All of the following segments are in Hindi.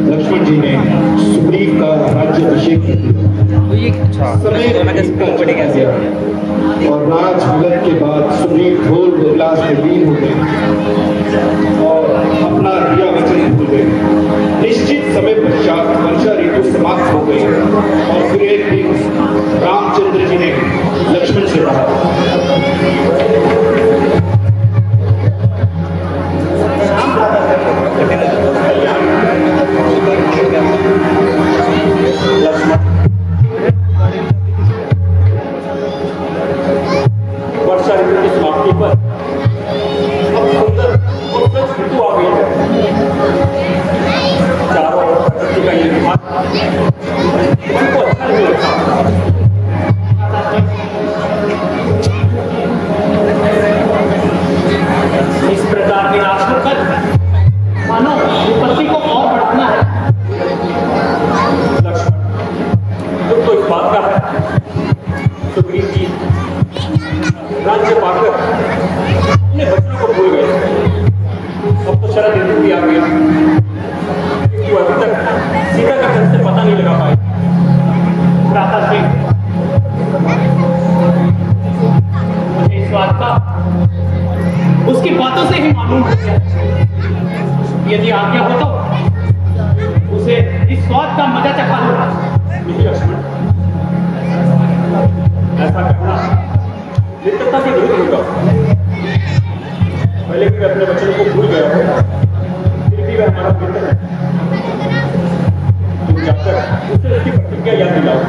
लक्ष्मण जी ने सुग्रीव का राज्याभिषेक और राज मिलन के बाद सुग्रीव ढोल विलास में लीन हो गए और अपना दिया वचन भूल गए। निश्चित समय पश्चात वर्षा ऋतु समाप्त हो गई और फिर एक दिन रामचंद्र जी ने लक्ष्मण से कहा, वर्षा ऋतु की समाप्ति पर अब सुंदर और स्वच्छ ऋतु आ गई है। चारों ओर प्रकृति का ये विभाग उनको अच्छा नहीं लगता। इस प्रकार निराश होकर मानो विपत्ति को और बढ़ाना है। लक्ष्मण दुख तो इस बात का है, सुग्रीव जी राज्य पाकर अपने बच्चों को भूल गए। अब तो शरद ऋतु भी आ गया, वो अभी तक सीता का घर से पता नहीं लगा पाए। भ्राता श्री, मुझे इस बात का उसकी बातों से ही मालूम हो गया। यदि आज्ञा हो तो उसे इस स्वाद का मजा चखा लो। लक्ष्मण, ऐसा करना मित्रता के विरुद्ध होगा। पहले भी अपने वचन को भूल गया हो, फिर भी वह हमारा मित्र है। तुम जाकर उसे उसकी प्रतिज्ञा याद दिलाओ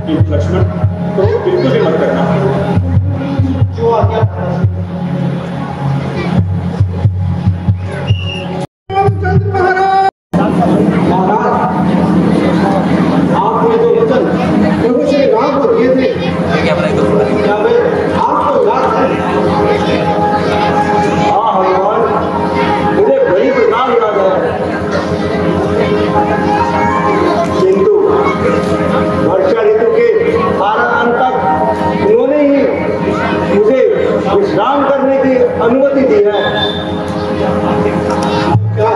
कि लक्ष्मण तो बिल्कुल भी मत करना। जो आज्ञा आपने जो वचन प्रभु श्री राम को दिए थे, क्या वे आपको याद है? हाँ हनुमान, मुझे बड़ी प्रकार याद है, किंतु वर्षा ऋतु के आरंभ तक उन्होंने ही मुझे विश्राम करने की अनुमति दी है। क्या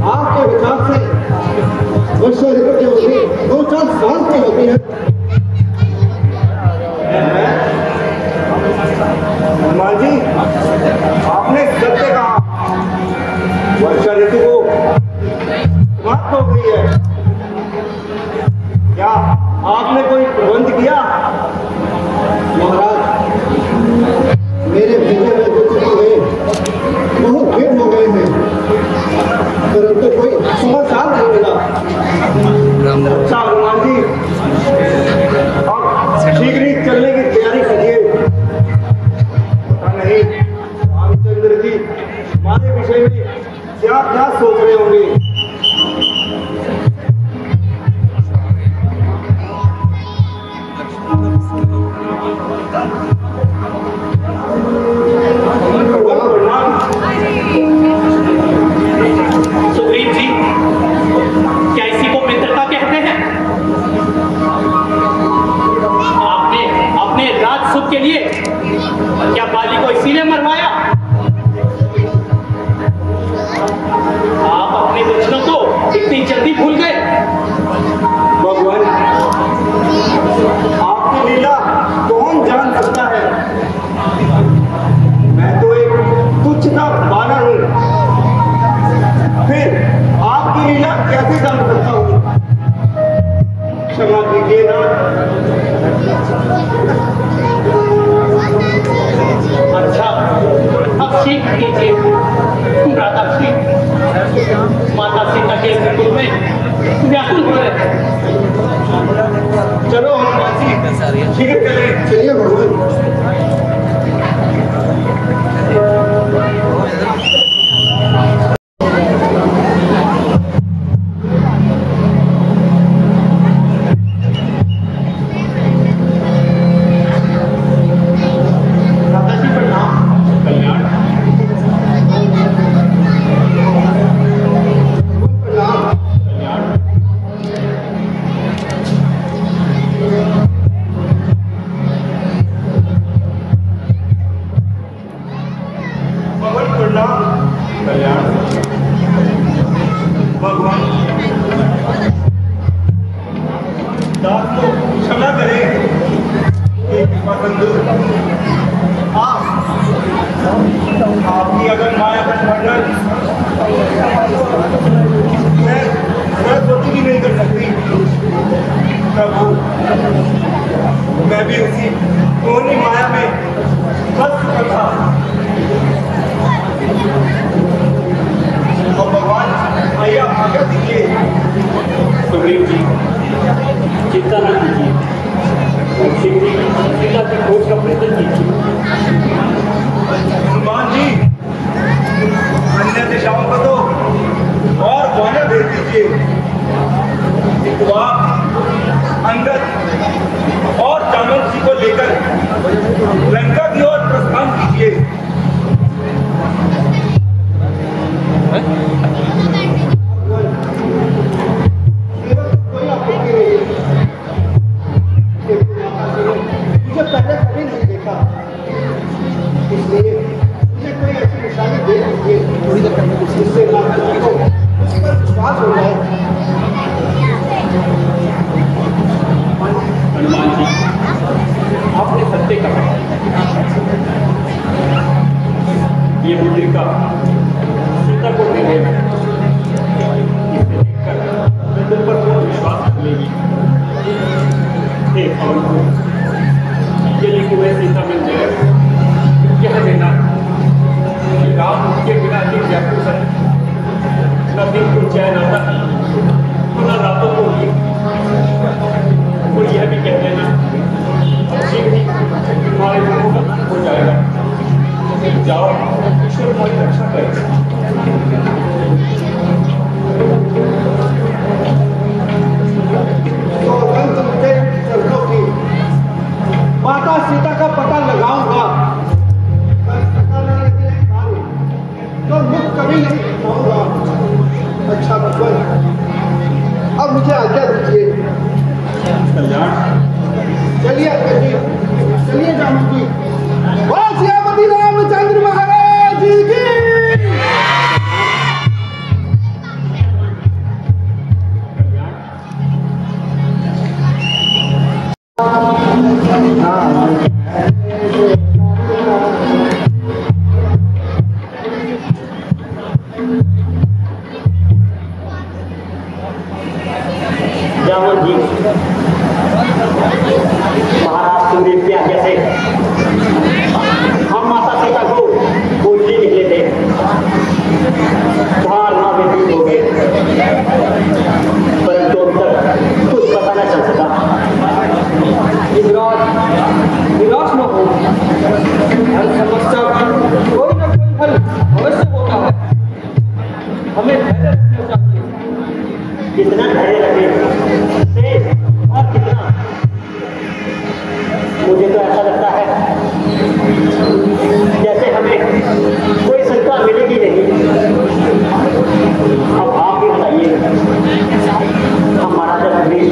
आपके विचार से वर्षा ऋतु जो होती 2-4 साल की होती है? हनुमान जी, आपने सत्य कहा। वर्षा ऋतु को समाप्त हो गई है। क्या आपने कोई प्रबंध किया? महाराज, मेरे भेजे में बहुत भीड़ हो गए हैं, परंतु कोई समाचार नहीं मिला। अच्छा हनुमान जी, अब शीघ्र ही चलने की तैयारी करिए। पता नहीं रामचंद्र जी हमारे विषय में क्या क्या सोच रहे होंगे। सुग्रीव जी, क्या इसी को मित्रता कहते हैं? आपने अपने राजसुख के लिए क्या बाली को इसीलिए मरवाया? आप अपने वचनों को इतनी जल्दी भूल गए? भगवान, आपकी लीला कौन जान सकता है? मैं तो एक तुच्छ सा बानर हूं, फिर आपकी लीला कैसे जान सकता हूं? क्षमा कीजिए ना। अच्छा, अब शीघ्र कीजिए। भ्राता श्री, माता सीता के कुल में व्याकुल हो रहे हैं। चलो हनुमान जी, शीघ्र करें। चलिए भगवान। कल्याण भगवान दास को क्षमा करें कि आपकी अगर माया का वर्णन मैं सोची भी नहीं कर सकती। प्रभु मैं भी उसी कोनी माया में फंस चुका था। और भगवान आइए आज्ञा दीजिए। सुग्रीव जी चिंता न कीजिए, सीता की खोज का प्रयत्न कीजिए। हनुमान जी अन्य दिशाओं को तो और वानर भेज दीजिए, अंगद और जामवंत जी को लेकर लंका की ओर प्रस्थान कीजिए। मुझे पहले कभी नहीं देखा, इसलिए मुझे कोई ऐसी निशानी दे दीजिए थोड़ी देर पहले जिससे विश्वास हो जाए। हनुमान जी आपने सत्य कहा, ये मुद्रिका सीता को दे देना, इसे देखकर तुम पर बहुत विश्वास कर लेगी। हे पवन को यदि तुम्हें सीता मिल जाए कह देना कि राम के बिना दिन व्याकुल है, न दिन को चैन आता न रातों को भी। और यह भी कह देना शीघ्र तुम्हारे लोगों का अंत हो जाएगा। जाओ, ईश्वर तुम्हारी रक्षा करेगा। माता सीता का पता लगाऊंगा, तो मुख कभी नहीं दिखाऊंगा। अच्छा भगवान अब मुझे आज्ञा दीजिए। कल्याण चलिए जी, चलिए जामवंत जी। बोल सियापति रामचंद्र महाराज की। जामवंत जी महाराज सुग्रीव की आज्ञा से हम माता सीता को खोजने निकले थे। धारणा में दूर हो गए, परंतु अब तक कुछ पता न चल सका। निराश न हो, हर समस्या का कोई न कोई हल अवश्य होता है। हमें धैर्य रखना चाहिए। कितना धैर्य रखे और कितना, मुझे तो ऐसा लगता है जैसे हमें कोई शंका मिलेगी नहीं। अब आप ही बताइए, हम महाराजा सुग्रीव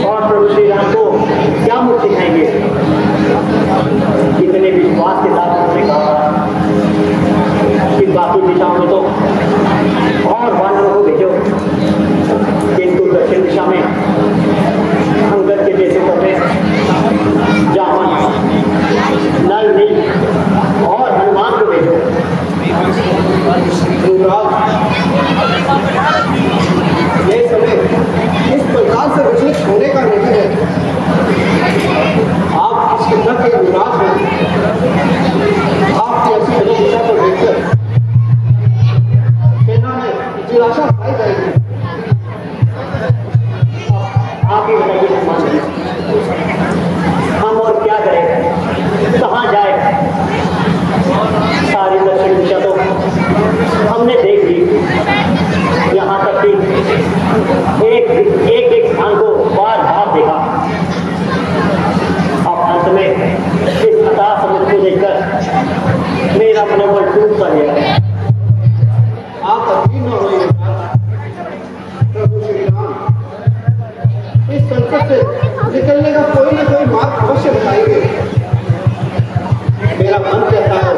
और प्रभु श्री राम को क्या मुख दिखाएंगे? कितने विश्वास के साथ उन्होंने कहा कि बाकी दिशाओं में तो और वानरों को भेजो, किंतु दक्षिण दिशा में अंगद के देशों पर जामवंत, नल, नील और हनुमान को भेजो। ये समय इस प्रकार से विचलित होने का नहीं है। आप इसके न के निराश हैं। आपकी ऐसी दिशा को देखकर सेना में निराशा पाई जाएगी। आप ही बताइए हनुमान जी, हम और क्या करें, कहाँ जाए? सारी दक्षिण दिशा तो हमने देख ली, यहाँ तक कि एक स्थान को बार बार देखा। अब अंत में इस अथाह समुद्र को देखकर मेरा मनोबल टूटता गया। आप अधीन न होइए। प्रभु श्री राम इस संकट से निकलने का कोई ना कोई मार्ग अवश्य बताएंगे। मेरा मन कहता है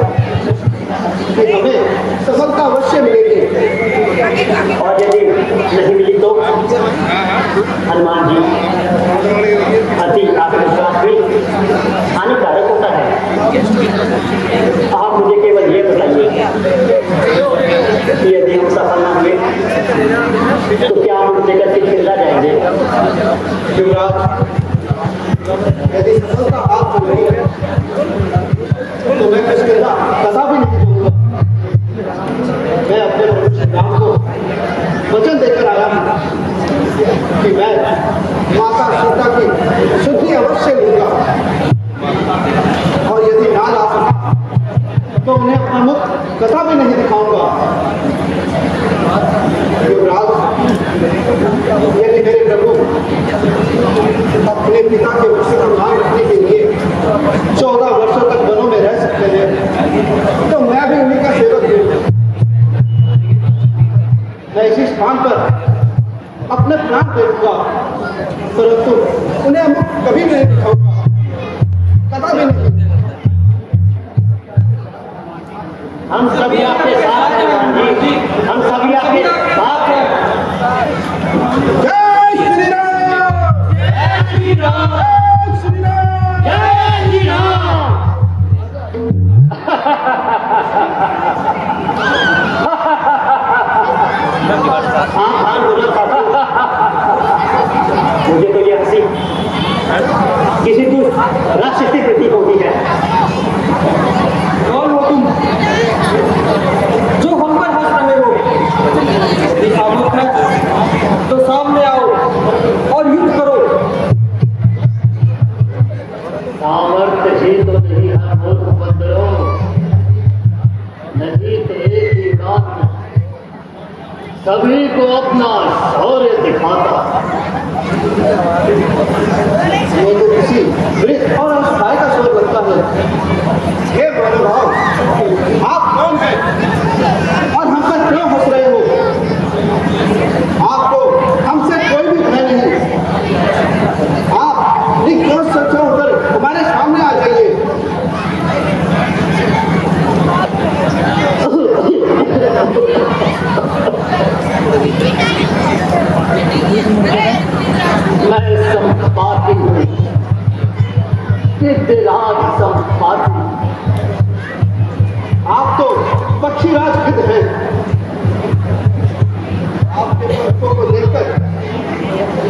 कि नहीं मिली तो हनुमान जी अति आत्मविश्वास भी हानिकारक होता है। आप मुझे केवल ये बताइए कि यदि हम सफल न हुए तो क्या हम जगत से खिला जाएंगे? युवराज, यदि सफलता आप हो रही है तो मैं किसकिल्ला कथा भी नहीं दूंगा। मैं अपने मनुष्य राम को वचन देकर आया हूँ कि मैं माता सीता की शुद्धि अवश्य लूंगा, और यदि ना ला सका तो उन्हें अपना मुख कथा भी नहीं दिखाऊंगा। युवराज, यदि मेरे प्रभु अपने पिता के वचन का मान रखने के लिए 14 वर्षों तक वनों में रह सकते हैं तो मैं भी उन्हीं का सेवक हूँ। मैं इसी स्थान पर अपने प्राण दे दूंगा, परंतु उन्हें मुख कभी नहीं दिखाऊंगा, कथा भी नहीं। हम सभी आपके साथ हैं हनुमान जी, हम सभी आपके साथ हैं। जय श्री राम, जय श्री राम, जय श्री राम, जय श्री राम। हाँ बोलो पापा। मुझे तो ये हंसी किसी राक्षस की प्रतीक होती है। कौन हो तुम जो हम पर हंस रहे हो? सामर्थ है तो सामने आओ और युद्ध करो। सामर्थ्य ही तो नहीं हर मूर्ख बंदरों, नहीं तो एक ही बात सभी को अपना शौर्य दिखाता। ये तो किसी वृद्ध और असहाय का स्वर लगता है। हे महानुभाव, आप कौन हैं और हम पर क्यों हंस रहे हो? आपको हमसे कोई भी भय नहीं। आप निर्दोष सच्चा होकर हमारे सामने आ जाइए। मैं संपाति हूँ, सिद्धराज संपाति। आप तो पक्षीराज गिद्ध हैं। आपके पंखों को देखकर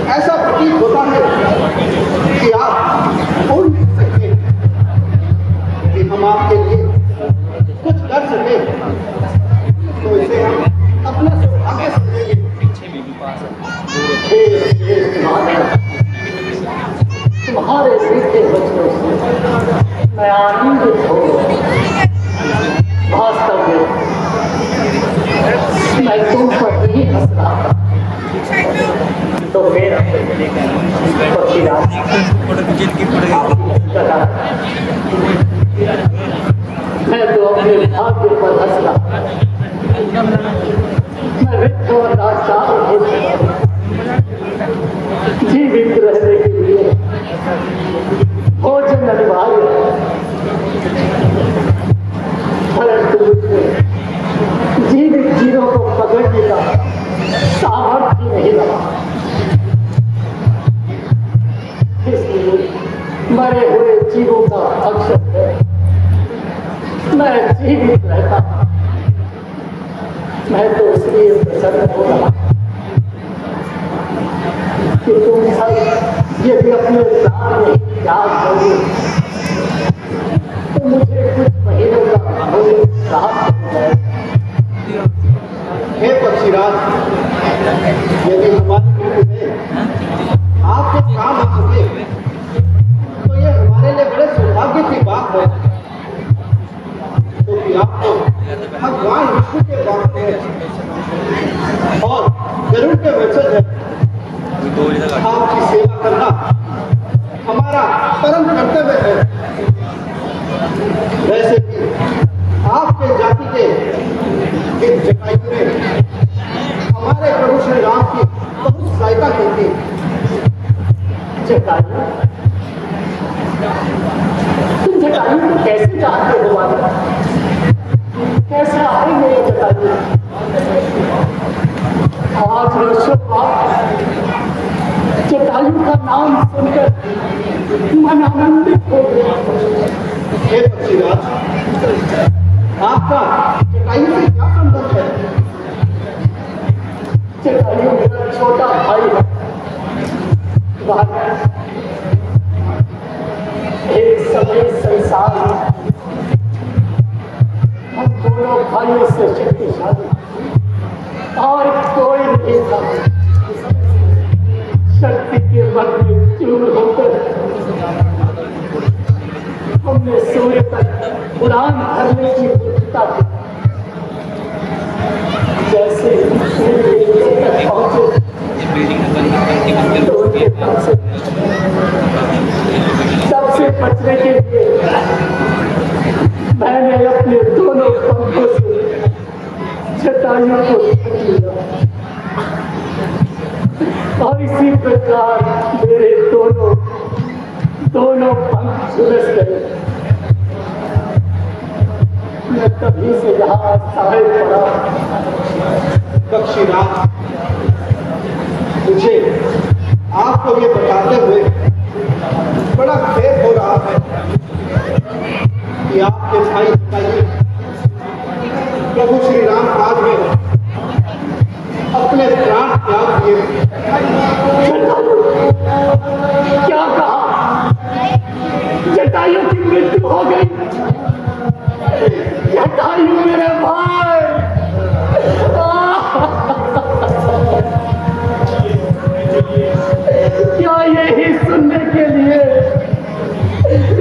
ऐसा प्रतीत होता है कि आप उड़ नहीं सकते। यदि हम आपके लिए कुछ कर सके तो इसे हम अपना सौभाग्य समझेंगे। हे श्रेष्ठ माधव, तुम्हारे मीठे वचनों से मैं आनंदित हो गया। वास्तव में मैं तुम पर ही हंस रहा था। तो मेरा पक्षीराज मैं तो अपने भाग्य पर हंस रहा। मैं रिक्त और लाचार हो चुका हूं। जीवित रहने के लिए भोजन अनिवार्य है, परंतु मुझे जीवित जीवों को पकड़ने का सामर्थ्य नहीं रहा। इसलिए मरे हुए जीवों का अक्षर है मैं जीवित रहता। मैं तो इसलिए प्रसन्न हो रहा कि तुम सब यदि अपने प्राण में त्याग करोगे तो मुझे कुछ महीनों का भोजन प्राप्त हो जाए। हे पक्षीराज, यदि हमारी मृत्यु में आपके काम आ सके तो ये हमारे लिए बड़े सौभाग्य की बात है, क्योंकि आपको भगवान विष्णु के भक्त हैं और गरुड़ के वंशज हैं। आपकी सेवा करना हमारा परम कर्तव्य है। वैसे भी आपके जाति के इस जटायु ने हमारे प्रभु श्री राम की बहुत सहायता की थी। जटायु, तुम जटायु को कैसे जानते हो? कैसे आए मेरे जटायु? 8 वर्षों नाम सुनकर मन आनंदित हो गया। हे पक्षीराज, आपका जटायु से क्या संबंध है? जटायु मेरा छोटा भाई है। एक समय संसार में हम दोनों भाइयों से शक्तिशाली और कोई नहीं था। शक्ति के मन में चूर होकर हमने सूर्य तक उड़ान भरने की बुद्धता की। जैसे सूर्य तक पहुंचे तो उनके सबसे बचने के लिए मैंने अपने दोनों पंखों से जटायु को लिया और इसी प्रकार मेरे दोनों पंख झुलस गए। मैं तभी से यहाँ साहिल पड़ा। पक्षीराज, मुझे आपको ये बताते हुए बड़ा खेद हो रहा है कि आपके भाई जटायु प्रभु श्री राम काज में अपने प्राण त्याग दिए। क्या कहा? जटायु की मृत्यु हो गई? जटायु मेरे भाई! क्या यही सुनने के लिए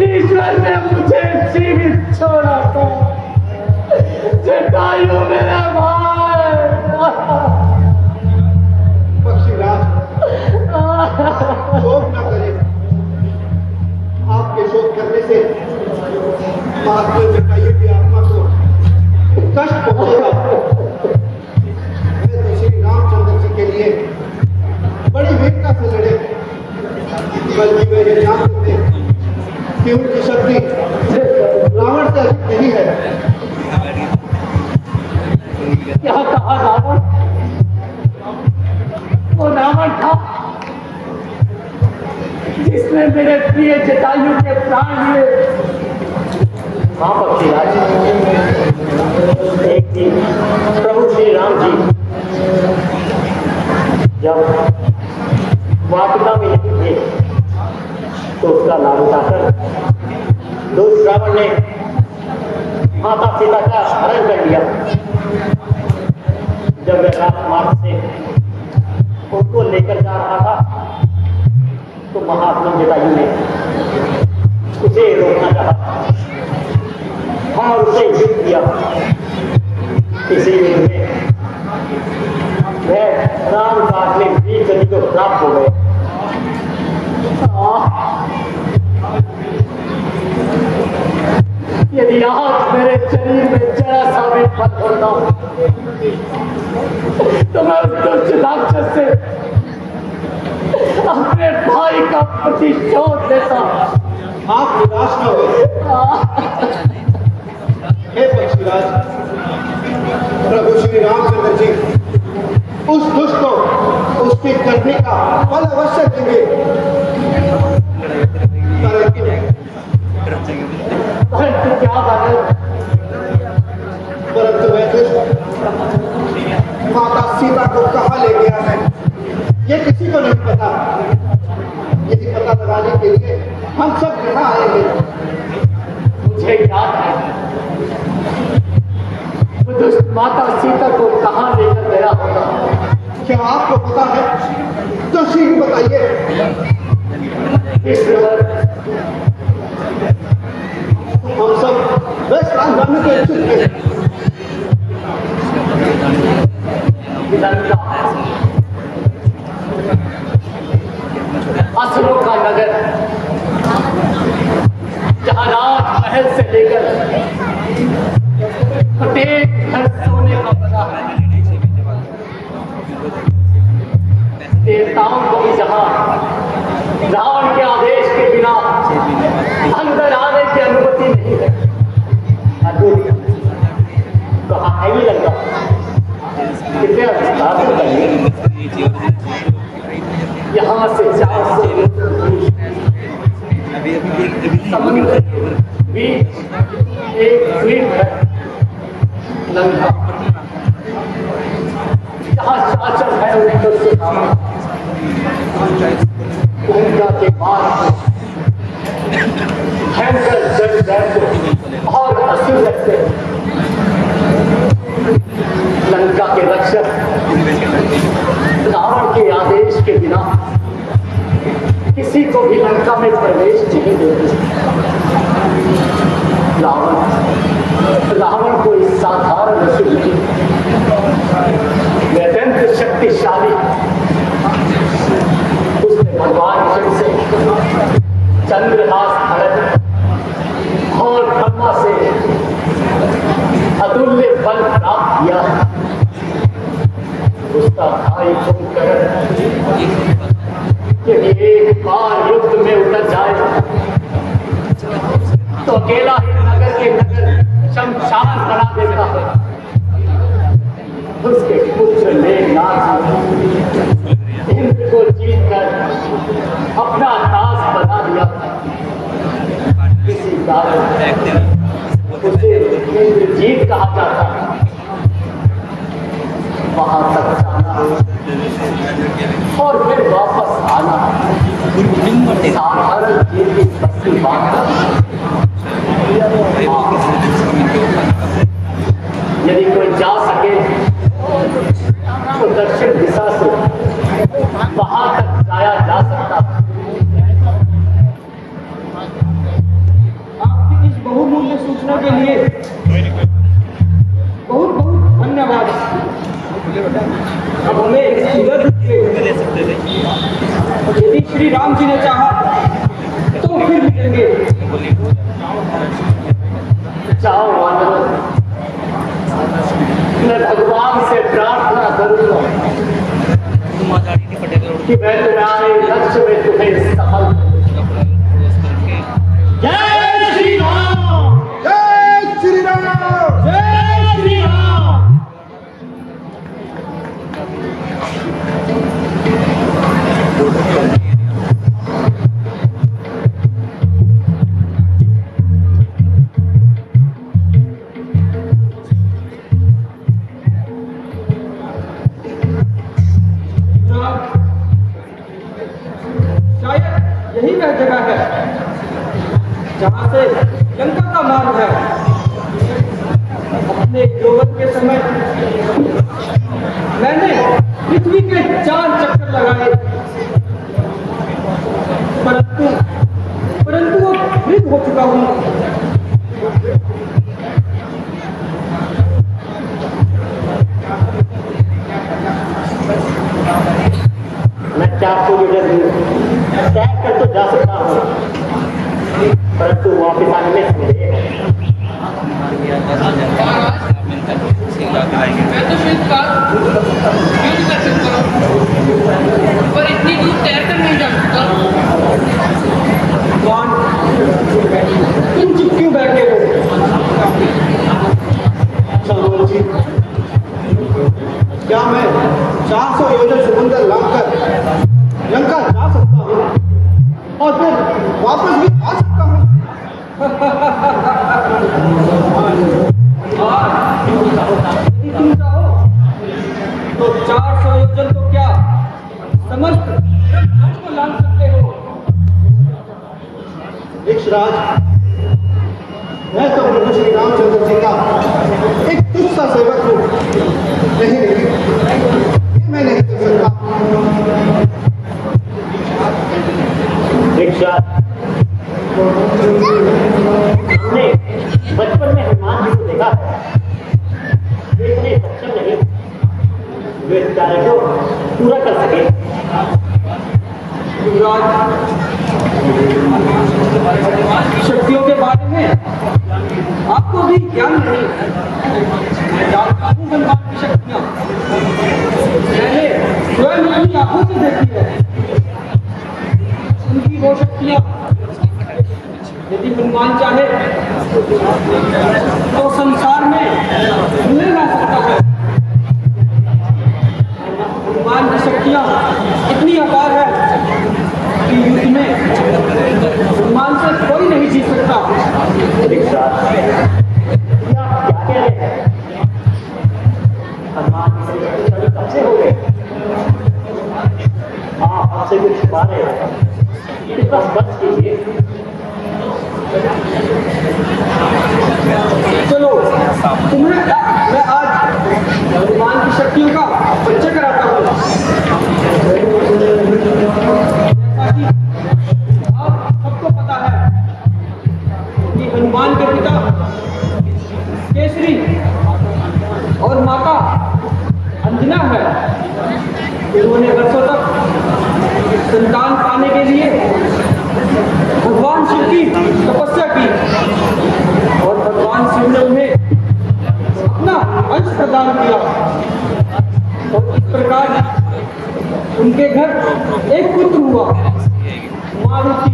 ईश्वर ने मुझे जीवित छोड़ा था? जटायु मेरे भाई! पक्षीराज, शोक न करें। आपके शोक करने से महात्मा जटायु की आत्मा को कष्ट पहुंचेगा। मैं तो श्री रामचंद्र जी के लिए बड़ी वीरता से लड़े, बल्कि वे ये जानते थे कि उनकी शक्ति रावण से अधिक नहीं है। क्या कहा रावण? वो रावण था जिसने मेरे प्रिय जटायु के प्राण लिए। हाँ पक्षीराज, एक दिन प्रभु श्री राम जी जब वाटिका में नहीं थे तो उसका लाभ उठाकर दुष्ट रावण ने माता सीता का हरण कर लिया। जब वह राजमार्ग से उनको लेकर जा रहा था तो महात्मा जटायु ने उसे रोकना चाहा और उसे युद्ध किया। इसी युद्ध में वह राम काज में वीर गति को प्राप्त हो गए। यदि आज मेरे शरीर में जरा सा भी फल होता तो मैं उस दुष्ट राक्षस से अपने भाई का प्रतिशोध लेता। आप निराश न हुए। हे पक्षीराज, प्रभु श्री रामचंद्र जी उस दुष्ट को उसकी करने का फल अवश्य देंगे। परंतु क्या बात? परंतु वह दुष्ट माता सीता को कहाँ ले गया है ये किसी को नहीं पता। यदि पता लगाने के लिए हम सब यहाँ आए हैं। मुझे याद है वो दुष्ट माता सीता को कहाँ लेकर गया होगा। क्या आपको पता है तो शीघ्र बताइए। हम सब वह स्थान जानने के इच्छुक हैं। असुरों का नगर जहाँ राजमहल से लेकर प्रत्येक घर सोने का बना है। देवताओं को भी जहाँ रावण के आदेश के बिना अंदर आने की अनुमति नहीं है। कहा है ही लंका कितने विस्तार से यहाँ से समुद्र बीच एक द्वीप है लंका, जहाँ चाचर है उत्तर से गंगा के पार भयंकर जल रहते और असुर रहते। लंका के रक्षक रावण के आदेश के बिना किसी को भी लंका में प्रवेश नहीं देते। रावण कोई साधारण असुर नहीं, वे अत्यंत शक्तिशाली। उसने भगवान शिव से चंद्रहास खड़ग और ब्रह्मा से अतुल्य बल प्राप्त किया। उसका भाई कुंभकर्ण यदि एक बार युद्ध में उतर जाए तो अकेला ही नगर के नगर शमशान बना देता है। उसके पुत्र मेघनाथ इंद्र को जीतकर अपना दास बना दिया। किसी कारण उसे इंद्रजीत कहा जाता है। वहां तक जाना और फिर वापस आना साधारण जीत की बस्ती बात है। यदि कोई जा सके तो दक्षिण दिशा से वहां तक जाया जा सकता। आपकी इस बहुमूल्य सूचना के लिए बहुत बहुत धन्यवाद। अब हमें यदि श्री राम जी ने चाहा तो फिर मिलेंगे। जाओ वानर, मैं भगवान से प्रार्थना करूंगा कि मैं तुम्हारे लक्ष्य में तुम्हें सफल। जय श्री राम, जय श्री राम, जय श्री राम। शायद यही वह जगह है जहां से लंका का मार्ग है। अपने यौवन के समय मैंने पृथ्वी के 4 चक्कर लगाए, परंतु अब वृद्ध हो चुका हूं। मैं चाकू तय कर तो जा सकता हूँ, परंतु वापिस आने में संदेह है। मैं तो शीतकाल युद्ध कर सकता हूँ, पर इतनी दूर तैरकर नहीं जा सकता। कौन तुम चुप क्यों बैठे हो? चलो जी, क्या मैं 400 योजन समुद्र लांघकर लंका जा सकता हूँ और फिर वापस भी आ सकता हूँ? यदि तुम चाहो तो 400 योजन तो क्या समस्त ब्रह्मांड को लांघ सकते हो। यक्षराज, मैं तो प्रभु श्री रामचंद्र जी का एक तुच्छ सा सेवक हूँ। नहीं, ये मैं नहीं कर सकता। भिक्षा हमने बचपन में हनुमान जी को देखा है, वे इतने सक्षम नहीं वे कार्य को पूरा कर सके। युवराज, शक्तियों के बारे में आपको भी ज्ञान नहीं। मैं जानता हूँ हनुमान की शक्तियाँ, मैंने स्वयं अपनी आंखों से देखी है। उनकी वो शक्तियाँ यदि हनुमान चाहे तो संसार में मिल ना सकता है। हनुमान की शक्तियाँ इतनी अपार है हनुमान की शक्तिशाली कब से हो गए? आप हमसे कुछ छुपा रहे हैं, कृपया स्पष्ट कीजिए। चलो तुम्हें मैं आज हनुमान की शक्तियों का परिचय कराता हूँ। जैसा कि आप सबको पता है कि हनुमान के पिता केसरी और माता अंजना है। उन्होंने वर्षों तक संतान पाने के लिए भगवान शिव की तपस्या की और भगवान शिव ने उन्हें अपना अंश प्रदान किया और इस प्रकार उनके घर एक पुत्र हुआ, मारुति।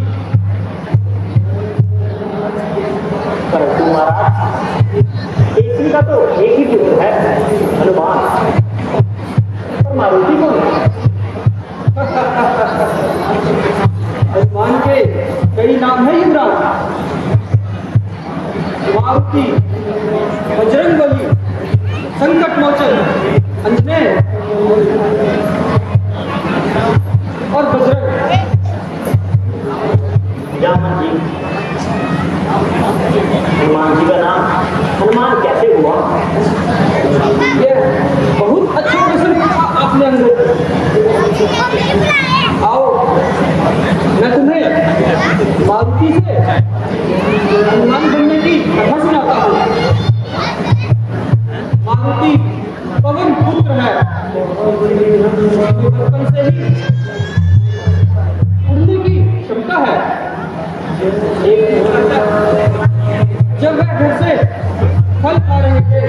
परंतु महाराज, केसरी का तो एक ही पुत्र है, हनुमान, पर मारुति कौन है? हनुमान के कई नाम है युवराज। मारुति, बजरंगबली, संकट मोचन, अंजनेय और बजरंग। जामन जी, हनुमान जी का नाम हनुमान कैसे हुआ? ये बहुत अच्छा प्रश्न पूछा आपने हमसे। आओ मैं तुम्हें मारुति से हनुमान बनने की कथा सुनाता हूँ। मारुति पवन पुत्र है, बचपन से ही उड़ने की क्षमता है। जब वह घर से फल खा रहे थे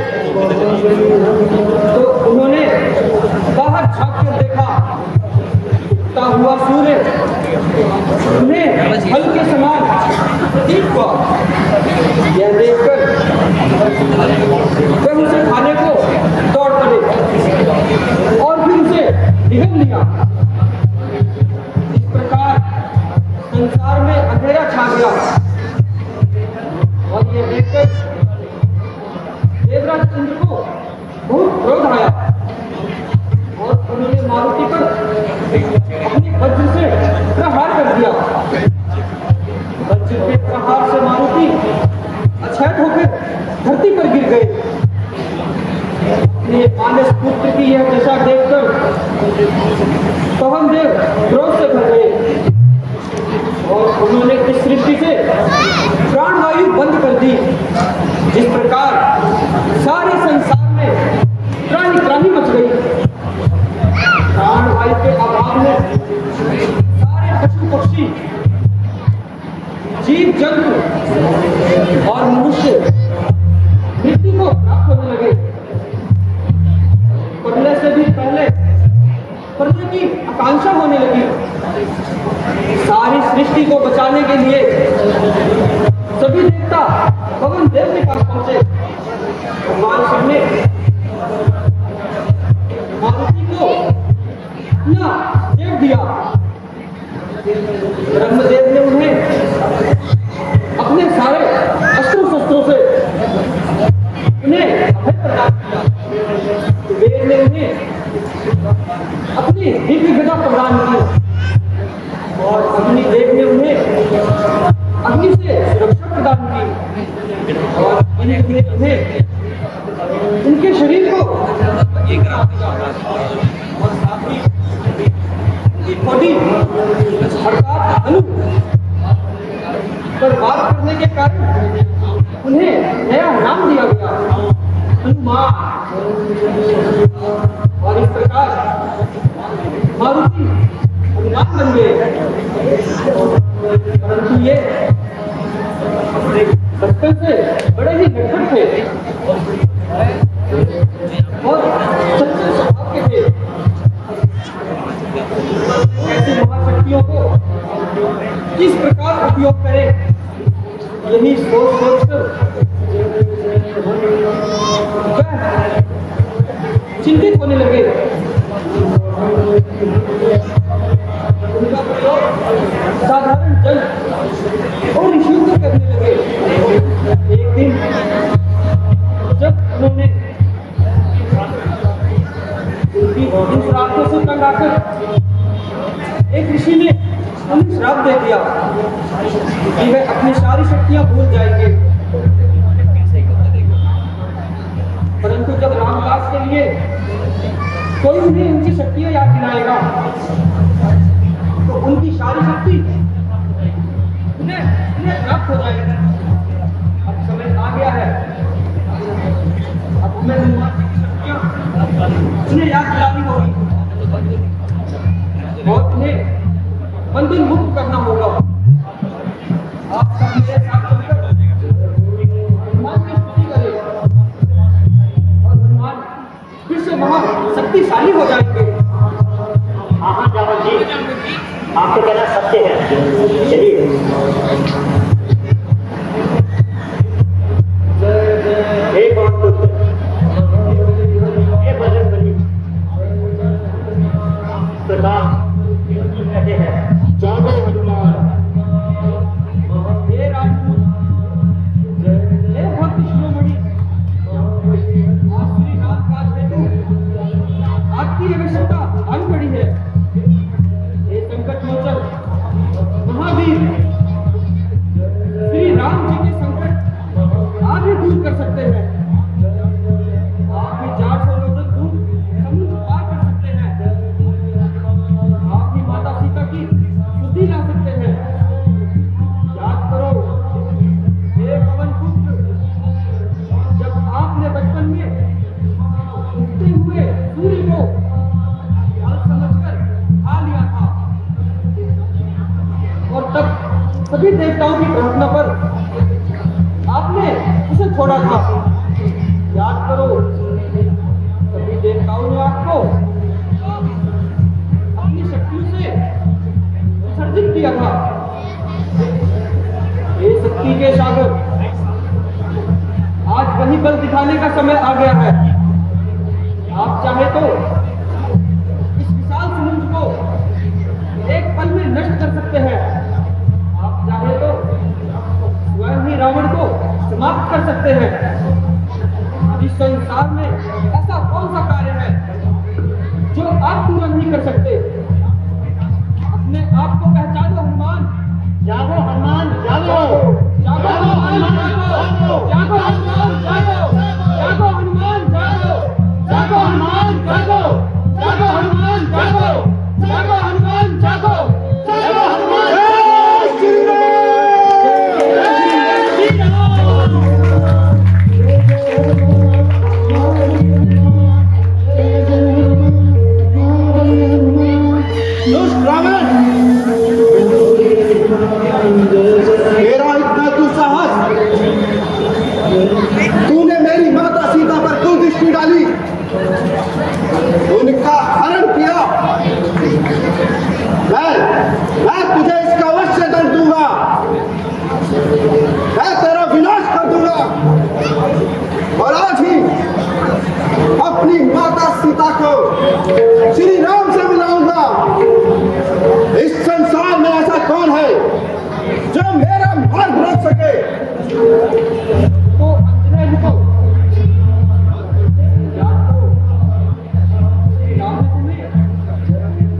तो उन्होंने बाहर झांक कर देखा, उगता हुआ सूर्य उन्हें फल के समान प्रतीत हुआ। यह देखकर वह उसे खाने को दौड़ पड़े और फिर उसे निगल लिया। इस प्रकार संसार में अंधेरा छा गया और यह देखकर देवराज इंद्र को बहुत क्रोध आया और उन्होंने मारुति पर अपने वज्र से प्रहार कर दिया। वज्र के प्रहार से मारुति अछैत होकर धरती पर गिर गए। अपने मानस पुत्र की यह दशा देखकर पवन देव क्रोध से भर गए और उन्होंने इस सृष्टि से प्राणवायु बंद कर दी। जिस प्रकार सारे संसार में त्राही त्राही मच गई। प्राणवायु के अभाव में सारे पशु पक्षी, जीव जंतु और मनुष्य मृत्यु को प्राप्त होने लगे। प्रलय से भी पहले प्रलय की आकांक्षा होने लगी। सारी सृष्टि को बचाने के लिए सभी देवता पवन देव के पास पहुंचे। भगवान शिव ने मारुति को अपना देव दिया। ब्रह्मदेव ने उन्हें अपने सारे अस्त्र शस्त्रों से उन्हें अभय प्रदान किया। कुबेर ने उन्हें अपनी दिव्य गदा प्रदान की और अग्निदेव ने उन्हें अग्नि से सुरक्षा प्रदान की और इंद्र ने उन्हें उनके शरीर को और साथ ही बॉडी अर्थात धनु पर बात करने के कारण उन्हें नया नाम दिया गया, हनुमान। और इस प्रकार मारुति हनुमान बन गए। परंतु ये बचपन से बड़े ही नटखट थे और चंचल स्वभाव के थे। ऐसी महाशक्तियों को किस प्रकार उपयोग करें, यही सोच सोचकर चिंतित होने लगे। उनका प्रयोग साधारण जल और शुद्ध करने लगे। एक दिन जब उन्होंने इन श्रापों से तंग आकर एक ऋषि ने हमें श्राप दे दिया कि वे अपनी सारी शक्तियां भूल जाएंगे। परंतु जब रामदास के लिए कोई उन्हें उनकी शक्तियां याद दिलाएगा तो उनकी सारी शक्ति उन्हें प्राप्त हो जाएगी। अब समय आ गया है, अब हमें हनुमान जी की शक्तियां उन्हें याद दिलानी होगी और उन्हें बंधन मुक्त करना होगा। आप सब मेरे साथ चलकर हनुमान की स्तुति करें और हनुमान फिर से वहां शक्तिशाली हो जाएंगे। हाँ जावल जी, आपको कहना सत्य है। चलिए। हे पवनपुत्र, हे बजरंगबली, प्रताप कहते हैं जागो हनुमान। हे राजपूत, हे भक्त शिरोमणि, आज श्री राम काज हेतु आपकी आवश्यकता आन पड़ी है। हे संकट मोचन महावीर, श्री राम जी के संकट आप ही दूर कर सकते हैं। आप ही 400 योजन दूर समुद्र पार कर सकते हैं। आप ही माता सीता की शुद्धि ला सकते हैं। याद करो हे पवन पुत्र, जब आपने बचपन में उगते हुए सूर्य को फल समझकर खा लिया था और तब सभी देवताओं की प्रार्थना पर आपने उसे छोड़ा था। याद करो सभी देवताओं ने आपको अपनी शक्तियों से विसर्जित किया था। ये शक्ति के सागर, आज वही बल दिखाने का समय आ गया है। आप चाहे तो इस विशाल समुद्र को एक पल में नष्ट कर सकते हैं। आप चाहे तो स्वयं ही रावण को समाप्त कर सकते हैं। इस संसार में ऐसा कौन सा कार्य है जो आप पूरा नहीं कर सकते? अपने आप को पहचानो हनुमान। जागो हनुमान, जागो। जागो हनुमान, जागो। जागो हनुमान, जागो। जागो हनुमान, जागो। जागो हनुमान, जागो। जागो हनुमान, जागो। जागो हनुमान, जागो। जागो हनुमान, मेरा इतना दुस्साहस, तूने मेरी माता सीता पर क्यों दृष्टि डाली, उनका हरण किया। मैं तुझे इसका अवश्य दंड दूंगा, मैं तेरा विनाश कर दूंगा और आज ही अपनी माता सीता को श्री राम से मिलाऊंगा। इस संसार में ऐसा कौन है जो मेरा मार्ग रोक सके? तो अंजने रुको। याद करो श्री राम ने तुम्हें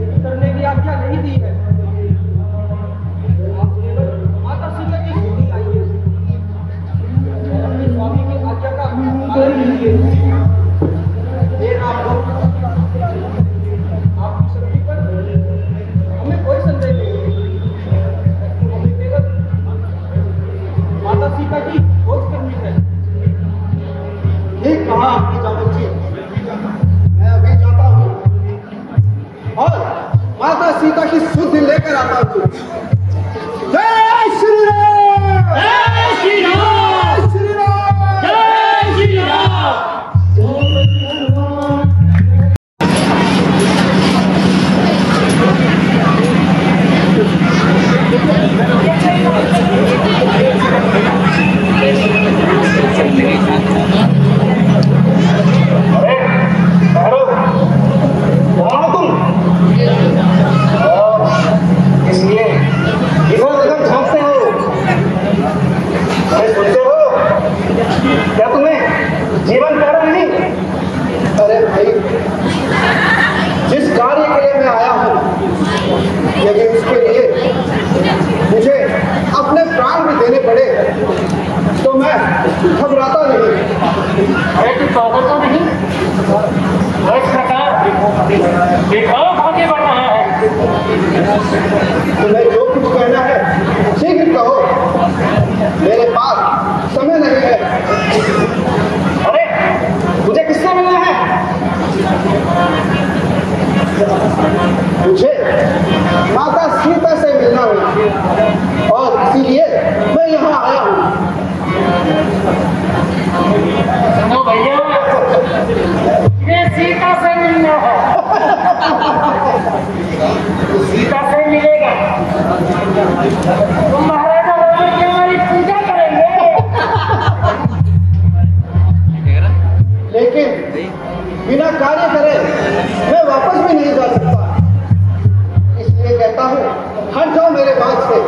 युद्ध करने की आज्ञा नहीं दी है। आप माता सीता की स्तुति लाइए, अपने स्वामी की आज्ञा का पालन कीजिए। हे राम भक्त, आपकी शक्ति पर हमें कोई संदेह नहीं है। हमें केवल माता सीता की खोज करनी है। ठीक कहा आपकी जावल जी, मैं अभी जाता हूँ और माता सीता की शुद्धि लेकर आता हूँ। जय श्री राम, जय श्री राम, जय श्री राम, जय श्री राम। इसलिए विकास आगे बढ़ रहा है। तुम्हें जो कुछ कहना है शीघ्र कहो, मेरे पास समय नहीं है। अरे मुझे किससे मिलना है? मुझे माता सीता से मिलना है और इसीलिए मैं यहाँ आया हूँ। सुनो भैया, ये सीता से मिलना है। तो सीता से मिलेगा तो महाराजा रावण की हमारी पूजा करेंगे। लेकिन बिना कार्य करे मैं वापस भी नहीं जा सकता, इसलिए कहता हूँ हट जाओ मेरे बात से।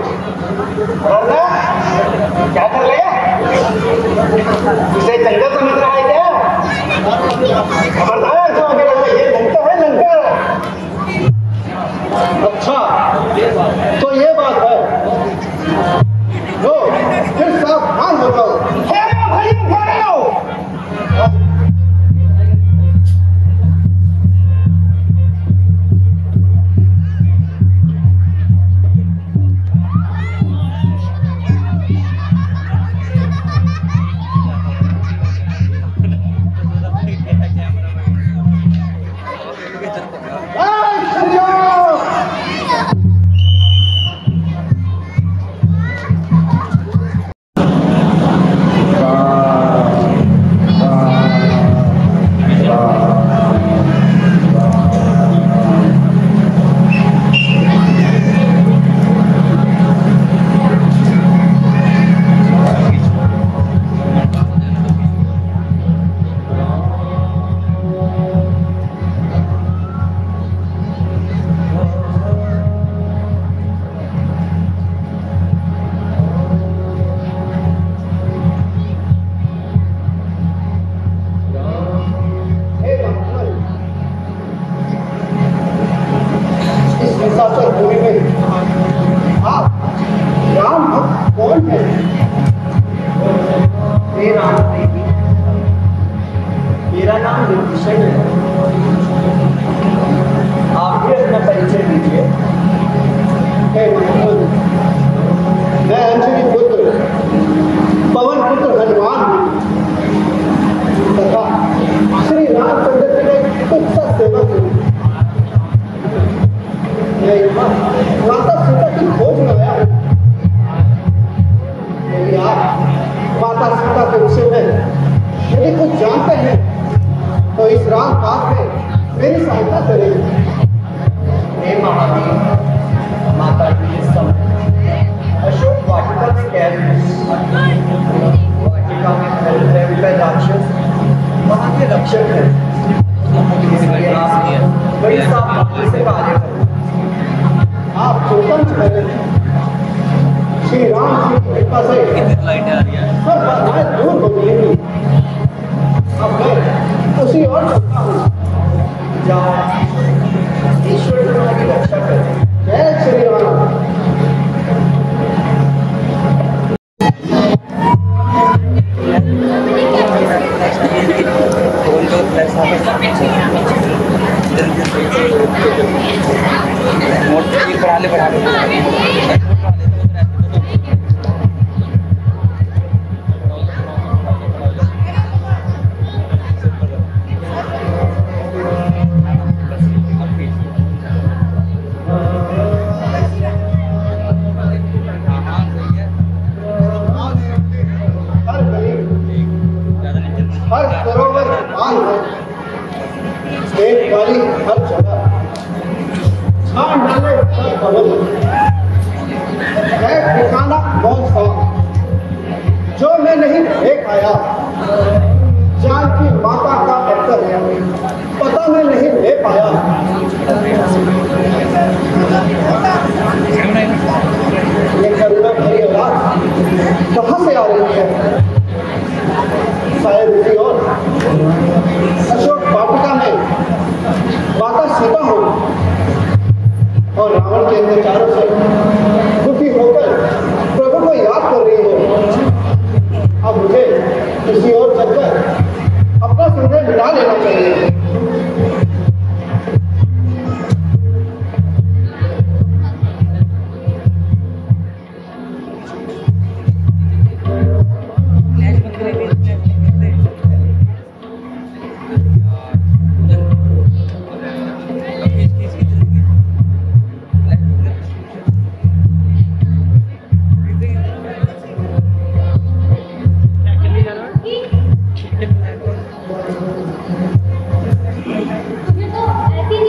क्या कर लिया? इसे जंगल समझ रहा है क्या? खबरदार, जो आगे बढ़े, ये लंका है, लंका। अच्छा तो ये बात है, लो फिर सावधान हो जाओ। मेरा नाम विभूषण है। आप भी अपना परिचय दीजिए। मैं अंजनी पुत्र पवन पुत्र हनुमान तथा श्री रामचंद्र के लिए तुच्छ सेवक हूँ। मैं यहाँ माता सीता की खोज में आया हूँ। यदि आप माता सीता के विषय में यदि कुछ जानते हैं तो इस रामकाज में मेरी सहायता करेंगे। हे महावीर, माता जी इस समय अशोक वाटिका में कैद है। वाटिका में भयंकर राक्षस वहाँ के रक्षक है। इसलिए आप बड़ी सावधानी से कार्य करें। आप स्वतंत्र करें। श्री राम जी की कृपा से सब बाधाएं दूर हो गई। अब मैं उसी और सकता हूँ। जाओ, ईश्वर तुम्हारी रक्षा करे। जय श्री राम। हर सरोवर मान है, एक वाली हर जगह छान डाले सब कवल है ठिकाना कौन सा जो मैं नहीं देख आया। जानकी माता का अवसर है, पता मैं नहीं ले पाया। ये करुणा भरी आवाज कहाँ से आ रही है? शायद इसी और अशोक वाटिका में माता सीता हो और रावण के अत्याचारों से दुखी होकर प्रभु को याद कर रही हो। अब मुझे किसी और चलकर अपना हृदय मिटा लेना चाहिए।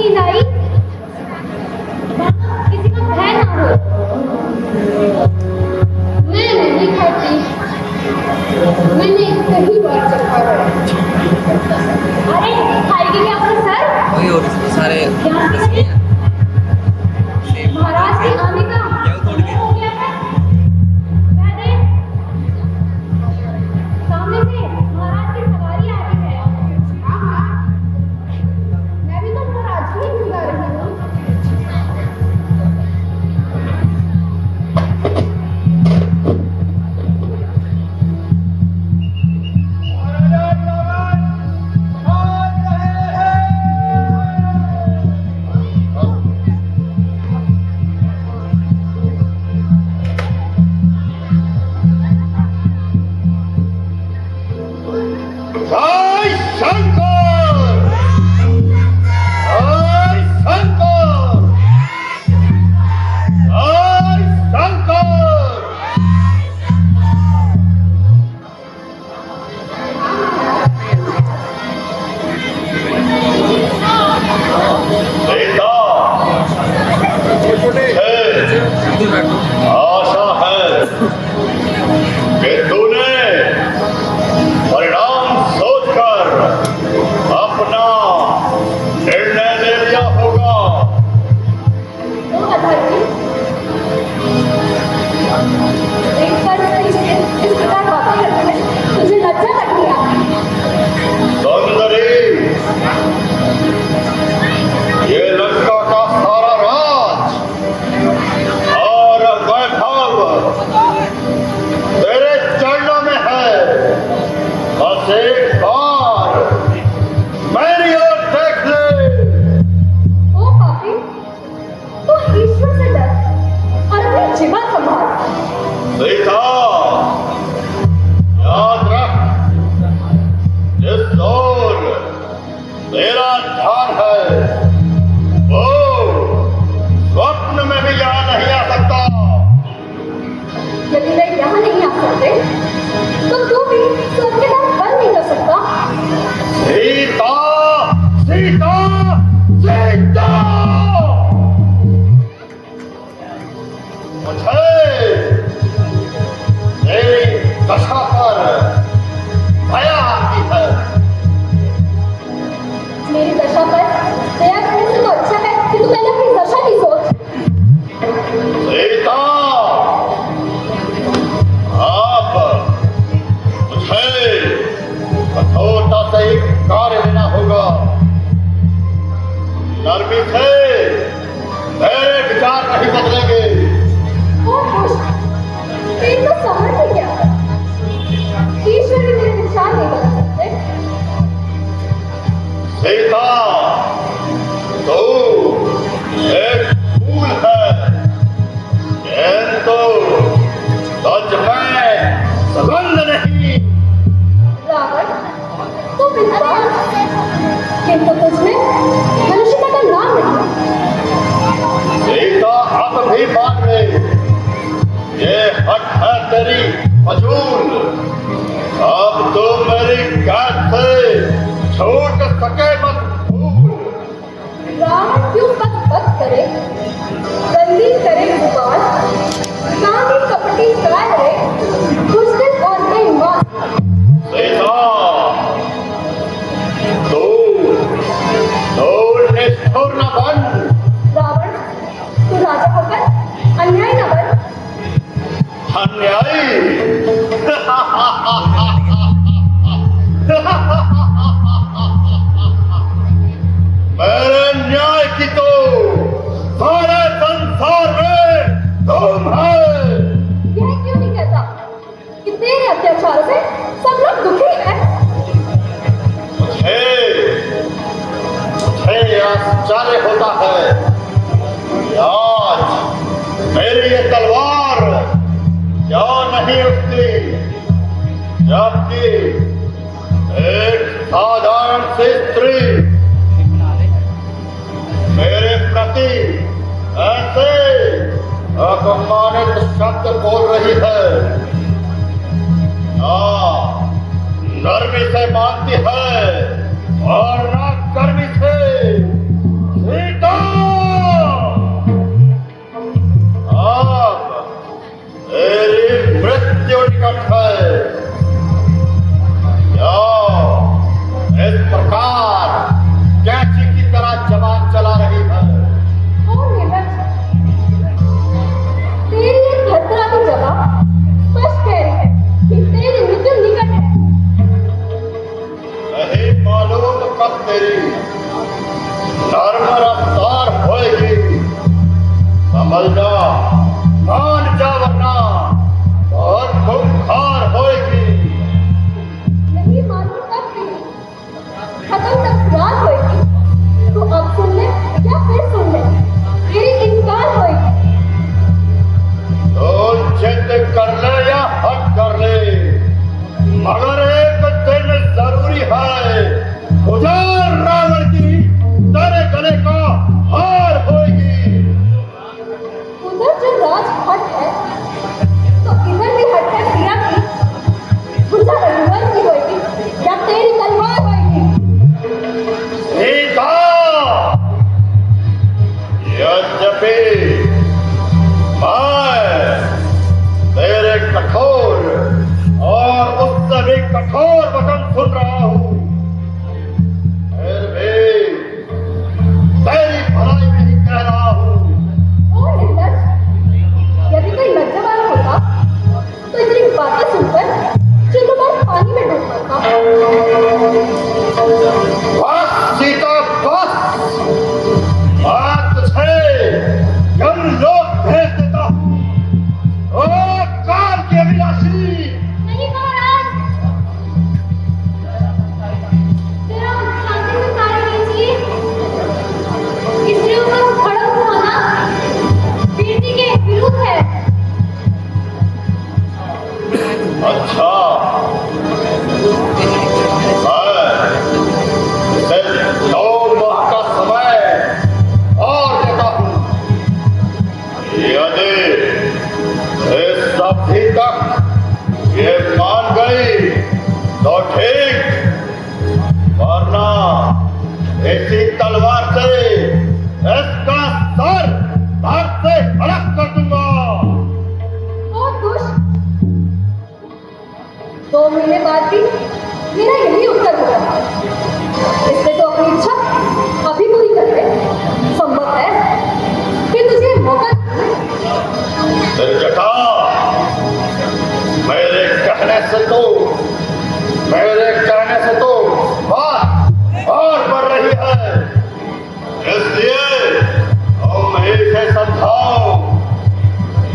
नींद आई? किसी का भय ना हो। मैं नहीं खाती, मैंने कई बार चखा है। अरे खाएगी क्या अपना सर? वही और इसमें सारे महाराज के आने का हो गया है। वह देख, सामने से महाराज की सवारी आ रही है। मैं भी तो महाराज ही बुला रही हूँ। आशा है कि तूने परिणाम सोचकर अपना निर्णय ले लिया होगा। इस प्रकार बातें करते हैं, मुझे लज्जा लगती है। सुंदरी, ये लंका का सारा राज और वैभव तेरे चरणों में है। बस एक बार मेरी ओर देख ले। ओ पापी, तू ईश्वर से डर और अपनी जिभा संभाल। सीता, याद रख, जिस ओर तेरा ध्यान है वो स्वप्न में भी यहाँ नहीं आ सकता। यदि वे यहाँ नहीं आ सकते तो तू भी स्वर्ग के द्वार बंद नहीं कर सकता। सीता, सीता, सीता, मुझे तेरी दशा पर दया आती है। मेरी दशा पर दया करने से तो अच्छा है कि तू पहले अपनी दशा की सोच। सीता, आप मुझे कठोरता से एक कार्य लेना होगा। नरमी से मेरे विचार नहीं बदलेंगे। ओ खुश, तेरी तो समझ ही क्या? ईश्वर भी मेरे विचार नहीं बदल सकते। सीता, तू एक फूल है, किंतु तुझ में सुगंध नहीं। रावण, तू विद्वान, किंतु तुझमें मनुष्यता का नाम नहीं। सीता, अब भी मान ले, ये हट है तेरी फजूल। अब तो मेरी कैद से छूट सके मत भूल। रावण क्यों बक करे, बंदी करे भोपाल, कामी कपटी काय है, बुज़दिल और बेईमान। सीता, तू निष्ठुर न बन। रावण, तू राजा होकर अन्याय न बन। अन्यायी? मेरे न्याय की तो सारे संसार में तुम है। यह क्यों नहीं कहता कि तेरे अत्याचारों से सब लोग दुखी हैं? मुझे आश्चर्य होता है कि आज मेरी ये तलवार क्यों नहीं उठती, जबकि एक साधारण सी स्त्री मेरे प्रति ऐसे अपमानित शब्द बोल रही है। ना नरमी से मानती है और ना कर्मी से। संभल जा, मान जा वरना बहुत खूंखार होएगी। नहीं मालूम कब भी खत्म तक रात होएगी, तो अब सुन ले या फिर सुन ले, तेरी इंकार होएगी। तो जिद कर ले या हट कर ले, मगर एक दिन जरूरी है, गुजार रावण की तेरे गले का हार होगी। उधर जो राजघाट है, तो इधर भी हटकर प्रिया की गुजार रघुवर की होगी या तेरी तलवार होगी। सीता, यद्यपि मैं तेरे कठोर और उससे भी कठोर वचन सुन रहा हूं, फिर भी तेरी भलाई भी नहीं कह रहा हूं। और निर्लज, यदि कोई लज्जावान होता तो इतनी बातें सुनकर चिल्लो बार पानी में डूब मरता। बस सीता बस, मैं तुझे यम लोक भेज देता हूं। ओ काल के अभिलाषी, नहीं महाराज, तेरा शांति से कार्य कीजिए। स्त्रियों पर भड़क होना वीरती के विरुद्ध है। अच्छा, मैं इसे 9 माह का समय और देता हूं। यदि इस अवधि तक ये मान गई तो ठीक, वरना इसी तलवार से इसका सर धड़ से अलग कर दूंगा। और दुष्ट, 2 महीने बाद भी मेरा यही उत्तर होगा। इससे तो अपनी इच्छा अभी पूरी कर ले। संभव है कि तुझे मौका जटा, मेरे कहने से तो बात और बढ़ रही है, इसलिए तुम इसे समझाओ।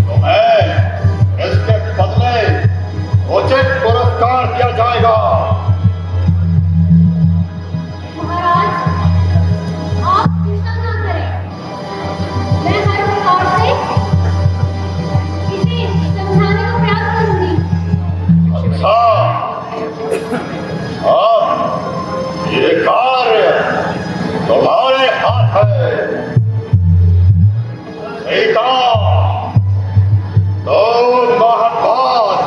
तुम्हें इसके बदले उचित पुरस्कार दिया जाएगा। महाराज, आप चिंता ना करें, मैं हर प्रकार से इसे समझाने का प्रयास करूंगी। अच्छा, अब ये कार्य तुम्हारे हाथ है। सीता, 2 माह बाद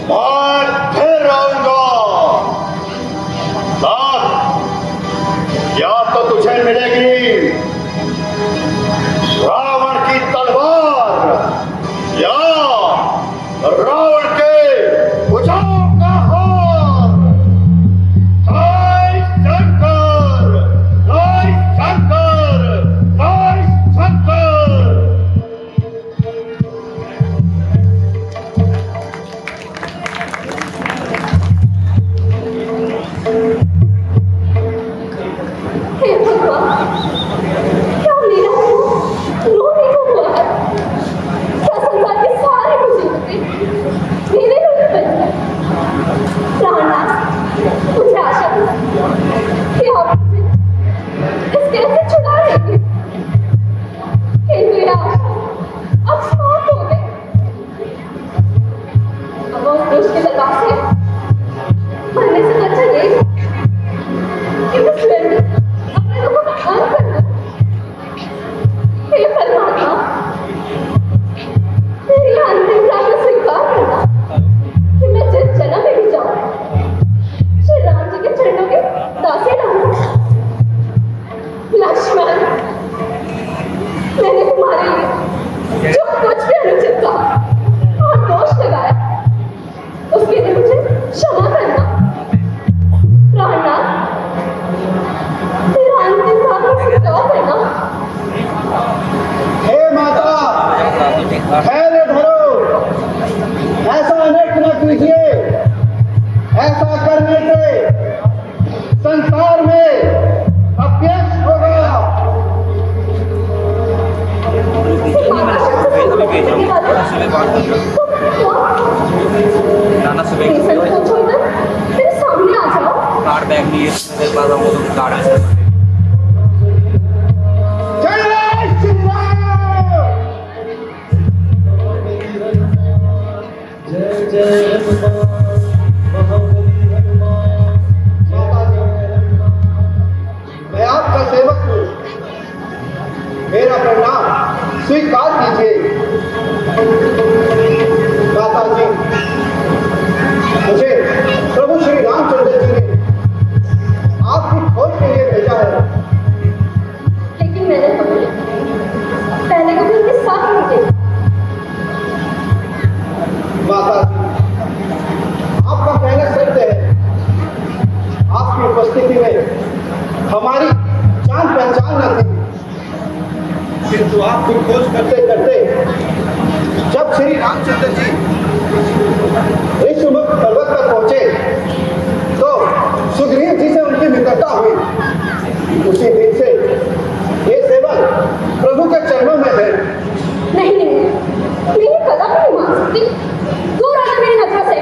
मैं फिर आऊंगा। साथ या तो तुझे मिलेगी रावण की तलवार या रावण के भुजाओं का हार। जय शंकर, जय शंकर, जय शंकर। हे भगवान, क्या मेरा रोने को हुआ है? क्या संसार के सारे मुसीबतें मेरे रोने पर हैं? प्राणनाथ, मुझे आशा थी कि आप मुझे इस कैद से छुड़ा लेंगे, किंतु यह आशा अब समाप्त हो गई। अब उस दुष्ट की लगा से मरने से तो अच्छा यही है कि मैं स्वयं अपने लोगों का काम कर लूं। हे परमात्मा, मेरी अंतिम प्रार्थना स्वीकार करना कि मैं जिस जन्म में भी जाऊं, श्री राम जी के चरणों के दासी रहूं। लक्ष्मण, सेवक हूँ, मेरा प्रणाम स्वीकार कीजिए। माता जी, मुझे प्रभु श्री रामचंद्र जी ने आपकी खोज के लिए भेजा है। लेकिन मैंने तो पहले कभी उनके साथ नहीं देखा। माता जी, आपका कहना सत्य है। आपकी उपस्थिति में हमारी जान पहचान न थी, किंतु आपकी खोज करते करते जब श्री रामचंद्र जी ऋषिमुख पर्वत पर पहुंचे तो सुग्रीव जी से उनकी मित्रता हुई। उसी दिन से ये सेवक प्रभु के चरणों में है। नहीं नहीं, मैं ये कदम नहीं मान सकती। दूर आना मेरी नजर से।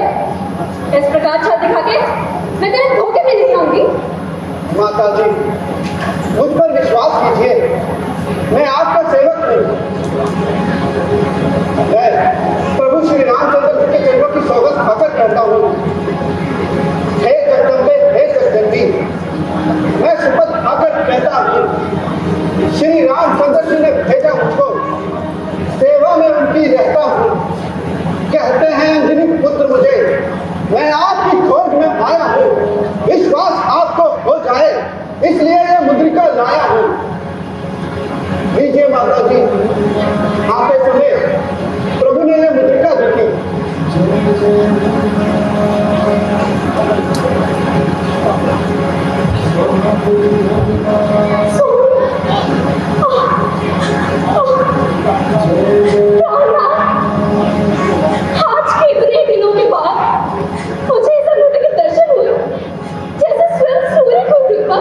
इस प्रकार छल दिखा के मैं तेरे धोखे में नहीं आऊंगी। माता जी, मुझ पर विश्वास कीजिए, मैं आपका सेवक हूँ। मैं प्रभु श्री रामचंद्र जी के चरणों की सौगंध खाकर कहता हूँ, हे जगदम्बे, हे जगदम्बी, मैं शपथ खाकर कहता हूँ, श्री रामचंद्र जी ने भेजा मुझको, सेवा में उनकी रहता हूँ। कहते हैं अंजनी पुत्र मुझे, मैं आपकी खोज में आया हूँ। विश्वास आपको हो जाए इसलिए यह मुद्रिका लाया हूँ। लीजिए माता जी, आते समय प्रभु ने यह मुद्रिका दी। आज के इतने दिनों के बाद मुझे ऐसा लगे कि दर्शन हुए, जैसे स्वयं सूर्य को दिखा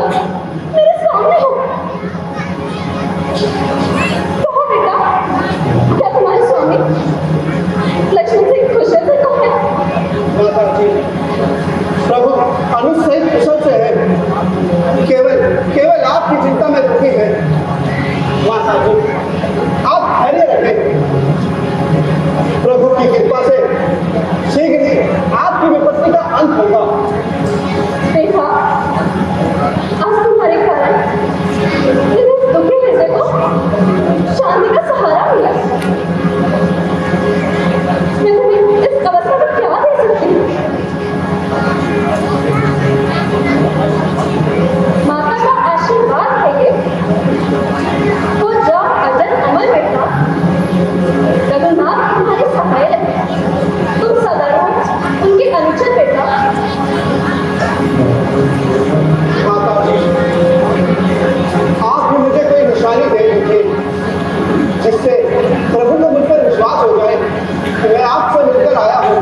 मेरे सामने हो। कहो बेटा, क्या तुम्हारे स्वामी लक्ष्मण से खुश है? माता जी, प्रभु अनुसहित कुशल से है, केवल आपकी चिंता में दुखी है। माता जी, आप धैर्य रखें, प्रभु की कृपा से शीघ्र ही आपकी विपत्ति का अंत होगा। देखा, आज तुम्हारे कारण इस दुखी हृदय को शांति का सहारा मिला। मैं तुम्हें इस अवस्था में क्या दे सकती हूँ? माता का आशीर्वाद है ये। वो जब अजन अमर बैठा, रघुनाथ तुम्हारे सहाय रहे, तुम सदा रोज उनके अनुचर बैठा। माता जी, आप भी मुझे कोई निशानी दे दीजिए जिससे प्रभु को मुझ पर विश्वास हो जाए कि मैं आपसे मिलकर आया हूँ।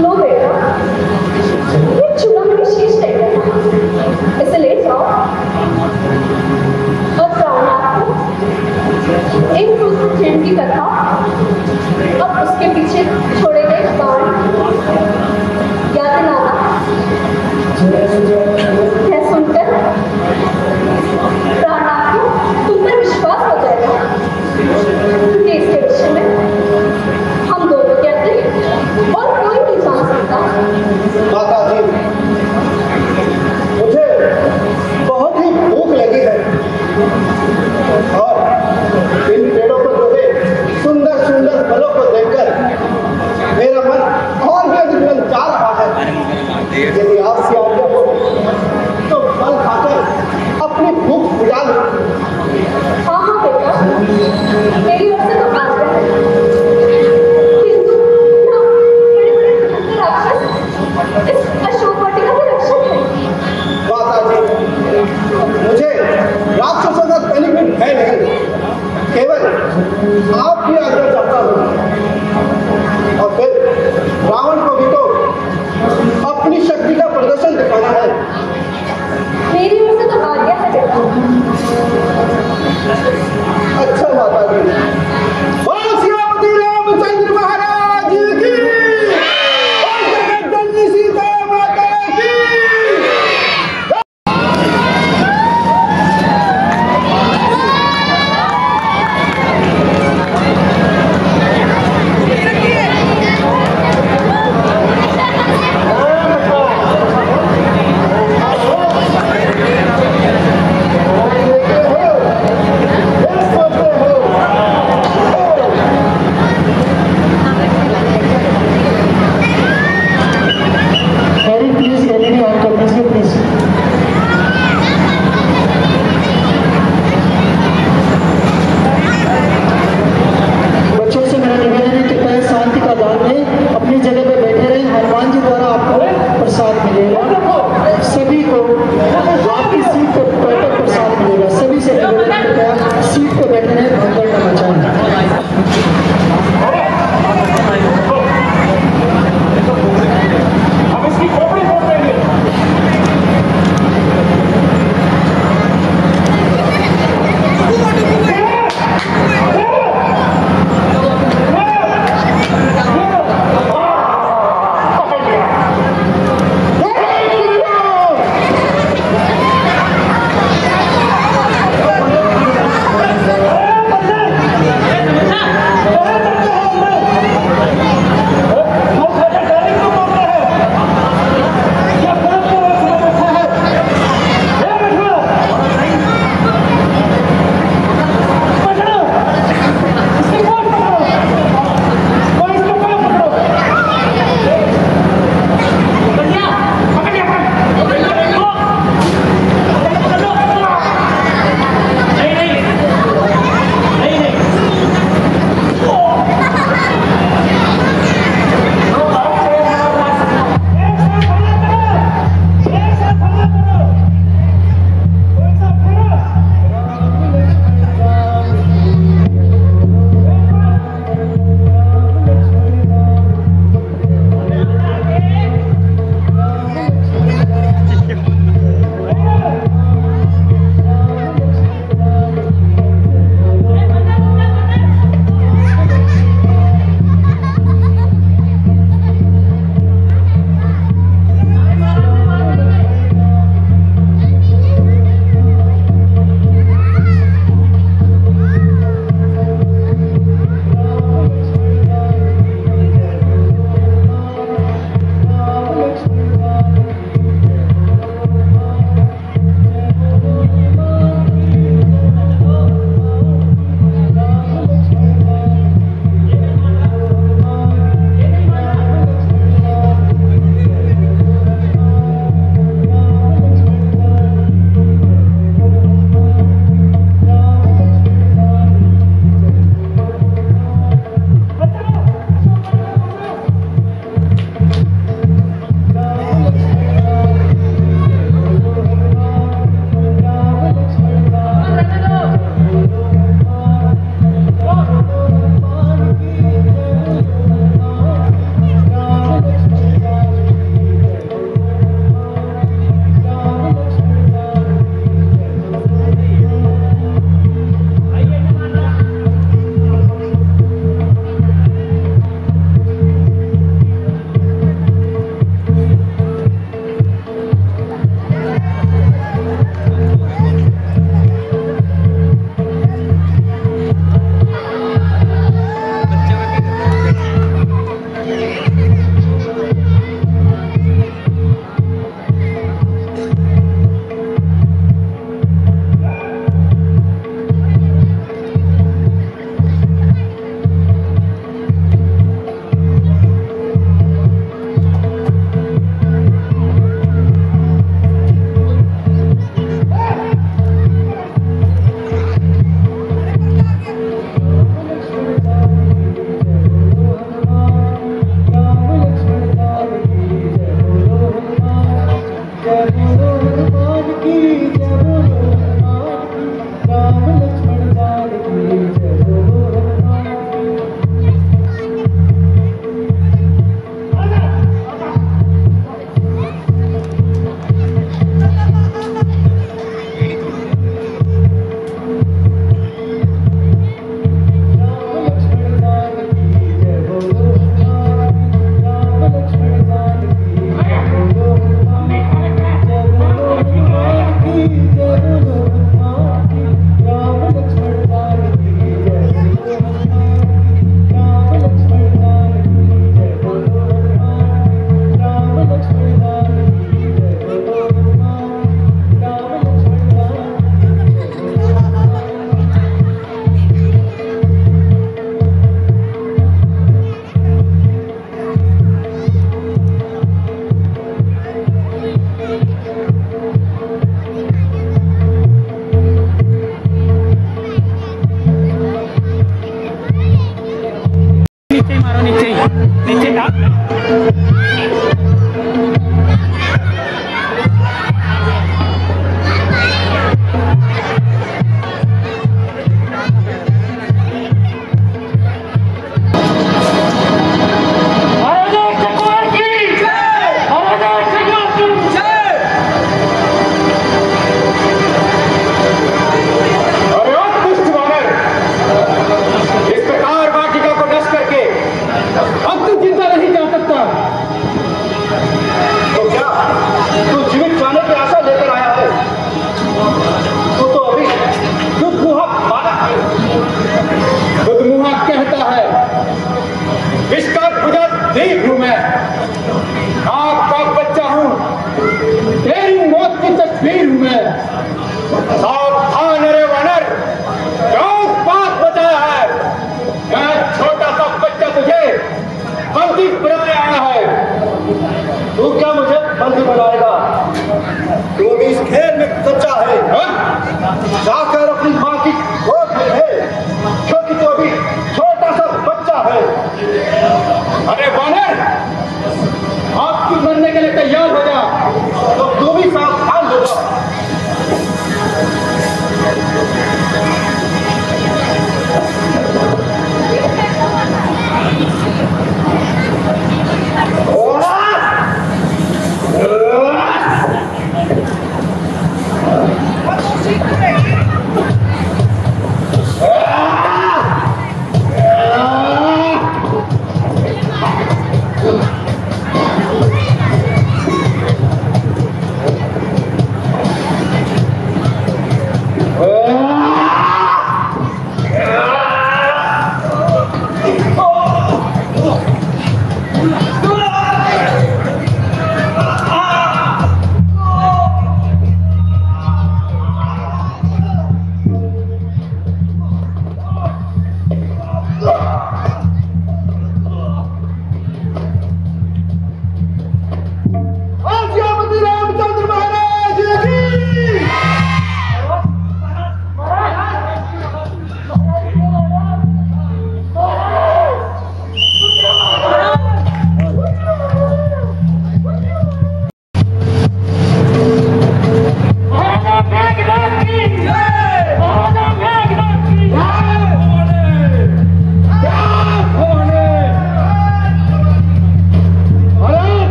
लो बेटा, ये चूड़ा मेरी शीश है, इसे ले जाओ और प्राणात्मा इन रुद्रसेन की कथा अब उसके पीछे छोड़े गए बाण याद दिलाना। यह सुनकर प्राणात्मा तुम पर विश्वास हो जाएगा, क्योंकि इसके विषय में हम दोनों कहते हैं और कोई नहीं जान सकता। माता जी, मुझे बहुत ही भूख लगी है और इन पेड़ों पर लगे सुंदर सुंदर फलों को देखकर मेरा मन और भी अधिक ललचा रहा है। यदि आपकी आज्ञा हो तो फल खाकर अपनी भूख बुझा लूं। हाँ हाँ बेटा, मेरी ओर से तो आज्ञा है, किंतु ना बड़े राक्षस इस अशोक वाटिका के रक्षक हैं। माता जी, मुझे राक्षसों का तनिक भी भय नहीं, केवल आपकी आज्ञा चाहता हूँ। और फिर रावण को भी तो अपनी शक्ति का प्रदर्शन दिखाना है। मेरी ओर से तो आज्ञा है बेटा। अच्छा माता जी, बोलो श्रीमती रामचंद्र महाराज की, और जगदम्बी सीता माता की।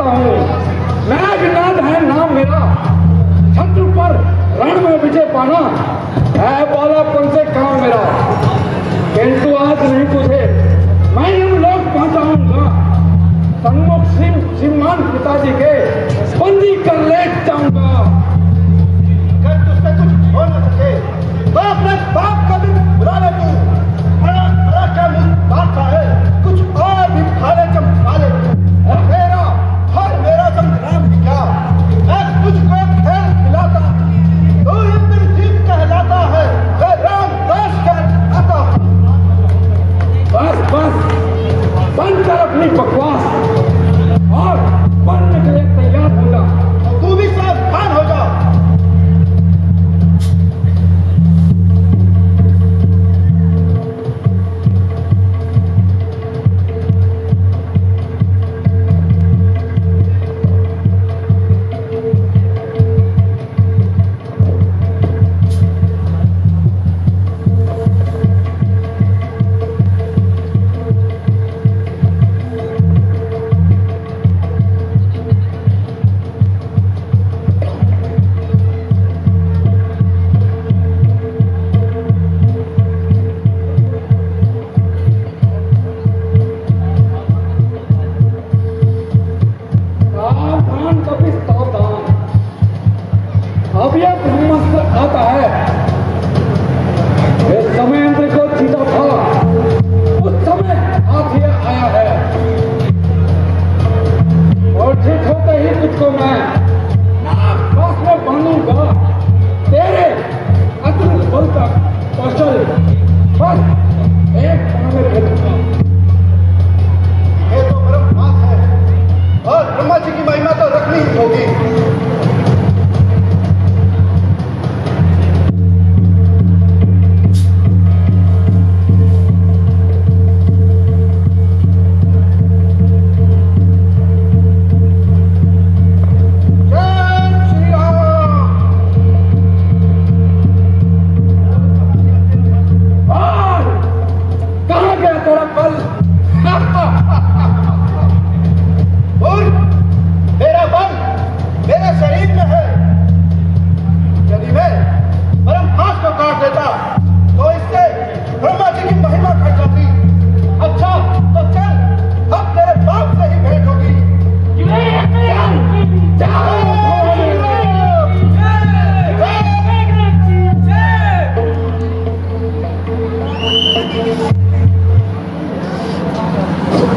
चाहता हूँ। मेघनाद है नाम मेरा, शत्रु पर रण में विजय पाना है बालापन से काम मेरा। किंतु आज नहीं तुझे मैं यमलोक पहुंचाऊंगा, सन्मुख श्रीमान पिताजी के बंदी कर ले जाऊंगा। अगर तुझसे कुछ हो न सके तो अपने बाप